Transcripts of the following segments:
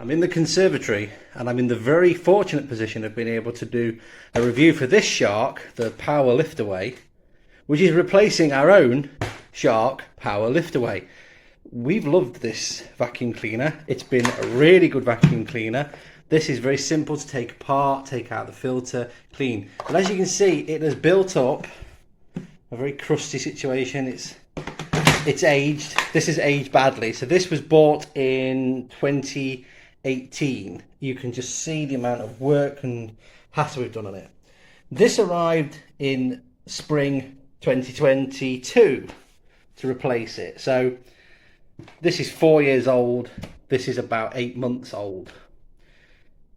I'm in the conservatory and I'm in the very fortunate position of being able to do a review for this Shark, the Power Liftaway, which is replacing our own Shark Power Liftaway. We've loved this vacuum cleaner. It's been a really good vacuum cleaner. This is very simple to take apart, take out the filter, clean. But as you can see, it has built up a very crusty situation. It's aged. This has aged badly. So this was bought in 2018. You can just see the amount of work and hassle we've done on it. This arrived in spring 2022 to replace it. So this is 4 years old. This is about 8 months old.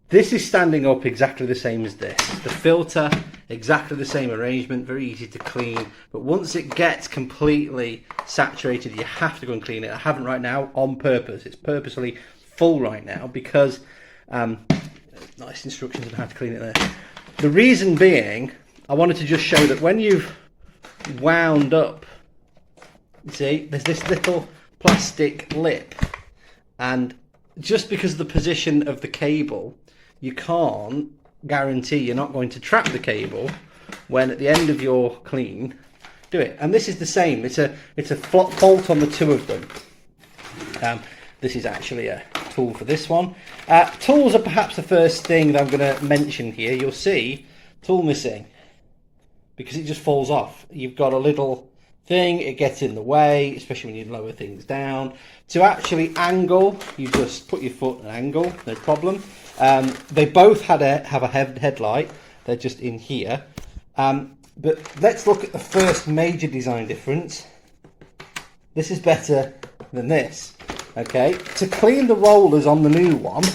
This is standing up exactly the same as this. The filter, exactly the same arrangement, very easy to clean. But once it gets completely saturated, you have to go and clean it. I haven't right now on purpose. It's purposely full right now because nice instructions on how to clean it there. The reason being, I wanted to just show that when you've wound up, you see, there's this little plastic lip, and just because of the position of the cable, you can't guarantee you're not going to trap the cable when at the end of your clean do it. And this is the same. It's a fault on the two of them. This is actually a tool for this one. Tools are perhaps the first thing that I'm going to mention here. You'll see tool missing because it just falls off. You've got a little thing, it gets in the way, especially when you lower things down. To actually angle, you just put your foot at an angle, no problem. They both have a headlight, they're just in here. But let's look at the first major design difference. This is better than this. Okay, to clean the rollers on the new one,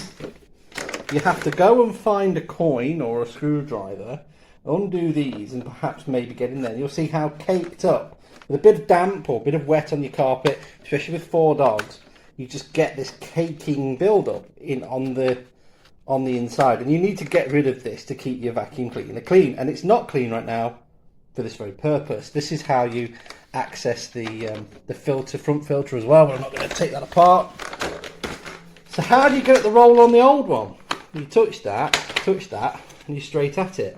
you have to go and find a coin or a screwdriver, undo these and perhaps maybe get in there. You'll see how caked up, with a bit of damp or a bit of wet on your carpet, especially with 4 dogs, you just get this caking build-up on the inside, and you need to get rid of this to keep your vacuum cleaner clean. And it's not clean right now for this very purpose. This is how you access the filter, front filter as well, but I'm not going to take that apart. So how do you get the roll on the old one? You touch that, and you're straight at it.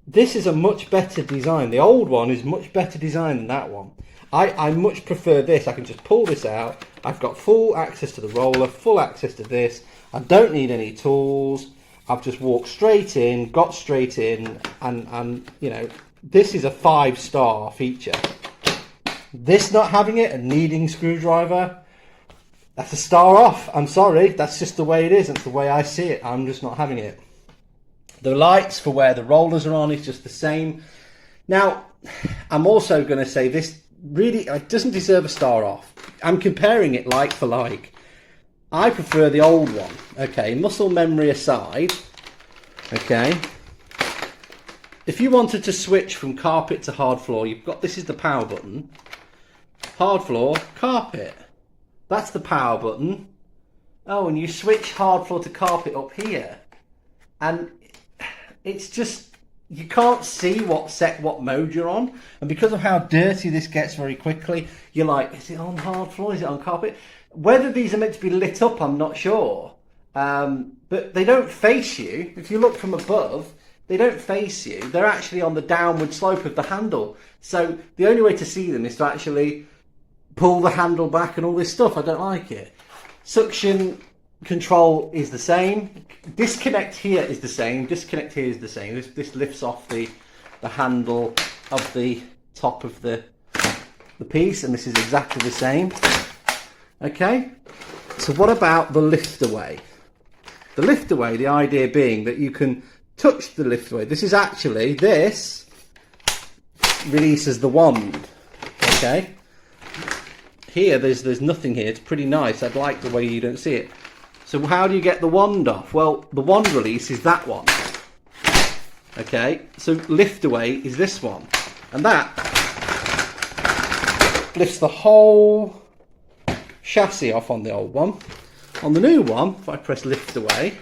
This is a much better design. The old one is much better design than that one. I much prefer this. I can just pull this out. I've got full access to the roller, full access to this. I don't need any tools. I've just walked straight in, got straight in, and you know, this is a 5-star feature. This not having it and needing screwdriver, that's a star off. I'm sorry, that's just the way it is. That's the way I see it. I'm just not having it. The lights for where the rollers are on is just the same. Now, I'm also going to say this really, it doesn't deserve a star off. I'm comparing it like for like. I prefer the old one. Okay, muscle memory aside, okay, if you wanted to switch from carpet to hard floor, you've got, this is the power button, hard floor, carpet, that's the power button. Oh, and you switch hard floor to carpet up here, and it's just, you can't see what mode you're on, and because of how dirty this gets very quickly, you're like, is it on hard floor, is it on carpet? Whether these are meant to be lit up, I'm not sure, but they don't face you. If you look from above, they don't face you. They're actually on the downward slope of the handle, so the only way to see them is to actually pull the handle back and all this stuff. I don't like it. Suction control is the same. Disconnect here is the same. Disconnect here is the same. This lifts off the handle of the top of the piece, and this is exactly the same. Okay, so what about the liftaway? The liftaway, the idea being that you can touch the liftaway. This is actually, this releases the wand. Okay, here there's nothing here. It's pretty nice. I'd like the way you don't see it. So how do you get the wand off? Well, the wand release is that one. Okay, so liftaway is this one, and that lifts the whole chassis off on the old one. On the new one, if I press lift away,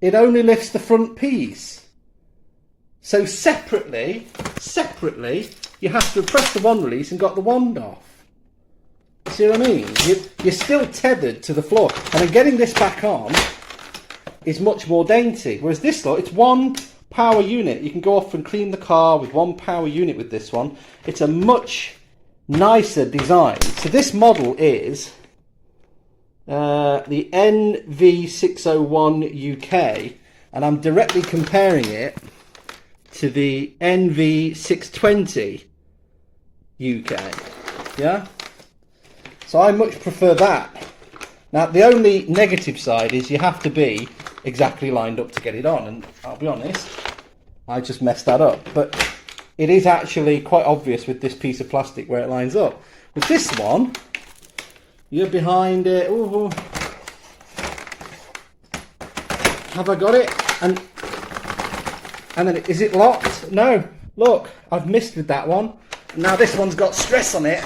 it only lifts the front piece. So separately, you have to press the wand release and got the wand off. See what I mean? You're still tethered to the floor, and then getting this back on is much more dainty. Whereas this lot, it's one power unit. You can go off and clean the car with one power unit with this one. It's a much nicer design. So this model is the NV620UK, and I'm directly comparing it to the NV620UK. Yeah? So I much prefer that. Now the only negative side is you have to be exactly lined up to get it on, and I'll be honest, I just messed that up. But it is actually quite obvious with this piece of plastic where it lines up. With this one, you're behind it. Ooh. Have I got it? And then is it locked? No. Look, I've missed with that one. Now this one's got stress on it.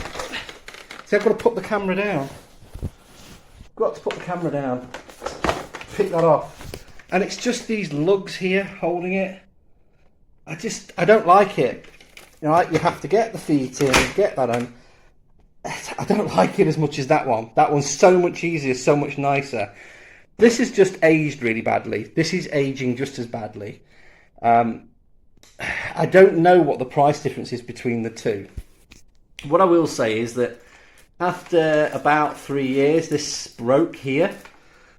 See, I've got to put the camera down. Got to put the camera down. Pick that off. And it's just these lugs here holding it. I don't like it. You know, you have to get the feet in, get that on. I don't like it as much as that one. That one's so much easier, so much nicer. This is just aged really badly. This is aging just as badly. I don't know what the price difference is between the two. What I will say is that after about 3 years, this broke here.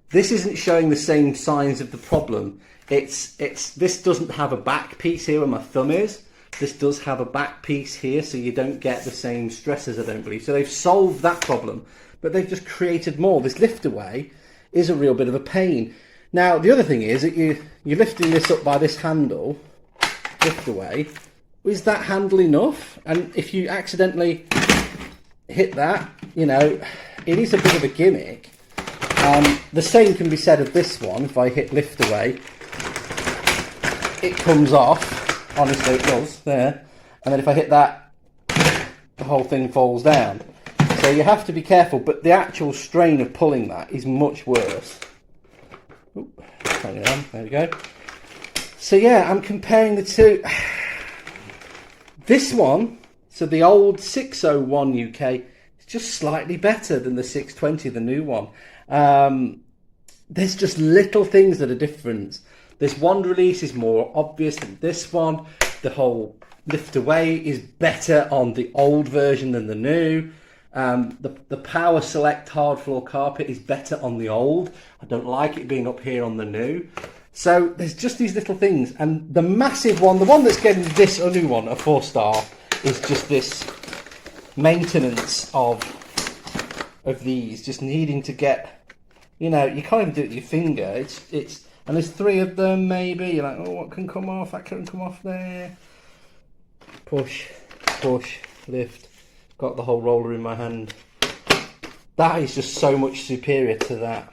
This isn't showing the same signs of the problem. This doesn't have a back piece here where my thumb is. This does have a back piece here, so you don't get the same stresses, I don't believe. So they've solved that problem, but they've just created more. This lift away is a real bit of a pain. Now, the other thing is that you're lifting this up by this handle, lift away. Is that handle enough? And if you accidentally hit that, you know, it is a bit of a gimmick. The same can be said of this one. If I hit lift away, it comes off. Honestly, it does, there. And then if I hit that, the whole thing falls down. So you have to be careful, but the actual strain of pulling that is much worse. Oop, hang on, there we go. So yeah, I'm comparing the two. This one, so the old 601 UK, is just slightly better than the 620, the new one. There's just little things that are different. This wand release is more obvious than this one. The whole lift away is better on the old version than the new. The power select hard floor carpet is better on the old. I don't like it being up here on the new. So there's just these little things. And the massive one, the one that's getting this new one, a 4-star, is just this maintenance of these, just needing to get, you know, you can't even do it with your finger. And there's 3 of them maybe. You're like, oh, what can come off? That can come off there. Push, push, lift. Got the whole roller in my hand. That is just so much superior to that.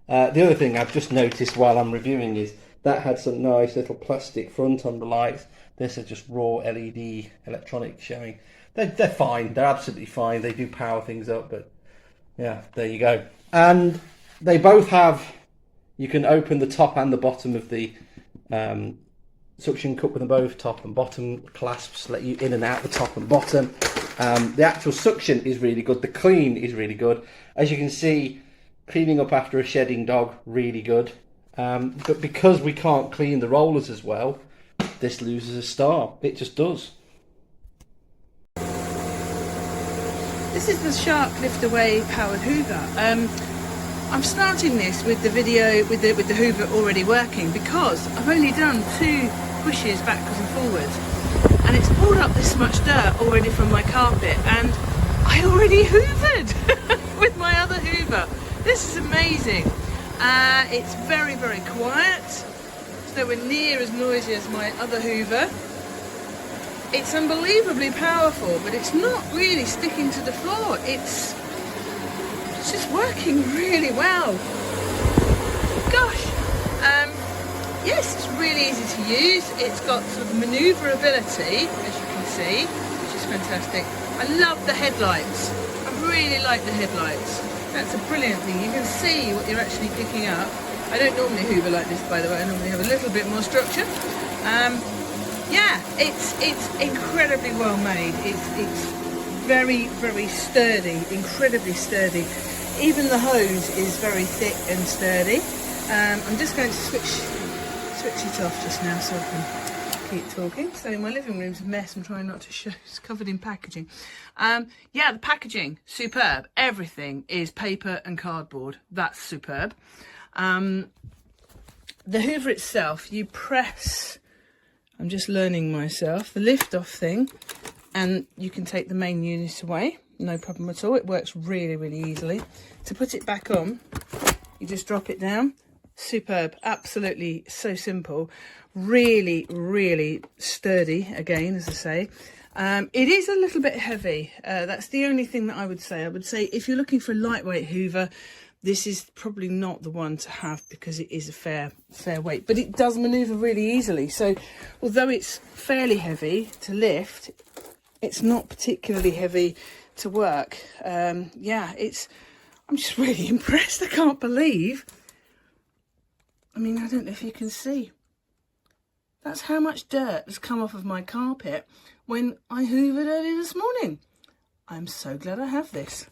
The other thing I've just noticed while I'm reviewing is that had some nice little plastic front on the lights. This is just raw LED electronics showing. They're fine. They're absolutely fine. They do power things up, but yeah, there you go. And they both have, you can open the top and the bottom of the suction cup with them both, top and bottom clasps, let you in and out the top and bottom. The actual suction is really good. The clean is really good. As you can see, cleaning up after a shedding dog, really good. But because we can't clean the rollers as well, this loses a star. It just does. This is the Shark Lift Away powered Hoover. I'm starting this with the video with the Hoover already working because I've only done 2 pushes backwards and forwards, and it's pulled up this much dirt already from my carpet, and I already hoovered with my other Hoover. This is amazing. It's very, very quiet. It's nowhere near as noisy as my other Hoover. It's unbelievably powerful, but it's not really sticking to the floor. It's just working really well. Gosh. Yes, it's really easy to use. It's got sort of manoeuvrability, as you can see, which is fantastic. I love the headlights. I really like the headlights. That's a brilliant thing. You can see what you're actually picking up. I don't normally hoover like this, by the way. I normally have a little bit more structure. Yeah, it's incredibly well made. It's very, very sturdy, incredibly sturdy. Even the hose is very thick and sturdy. I'm just going to switch it off just now so I can keep talking. So my living room's a mess. I'm trying not to show. It's covered in packaging. Yeah, the packaging, superb. Everything is paper and cardboard. That's superb. The Hoover itself, you press, I'm just learning myself, the lift off thing, and you can take the main unit away. No problem at all. It works really, really easily. To put it back on, you just drop it down. Superb. Absolutely so simple. Really, really sturdy, again, as I say. It is a little bit heavy. That's the only thing that I would say. I would say if you're looking for a lightweight Hoover, this is probably not the one to have because it is a fair weight. But it does manoeuvre really easily. So although it's fairly heavy to lift, it's not particularly heavy to work. Yeah, I'm just really impressed. I can't believe. I mean, I don't know if you can see. That's how much dirt has come off of my carpet when I hoovered early this morning. I'm so glad I have this.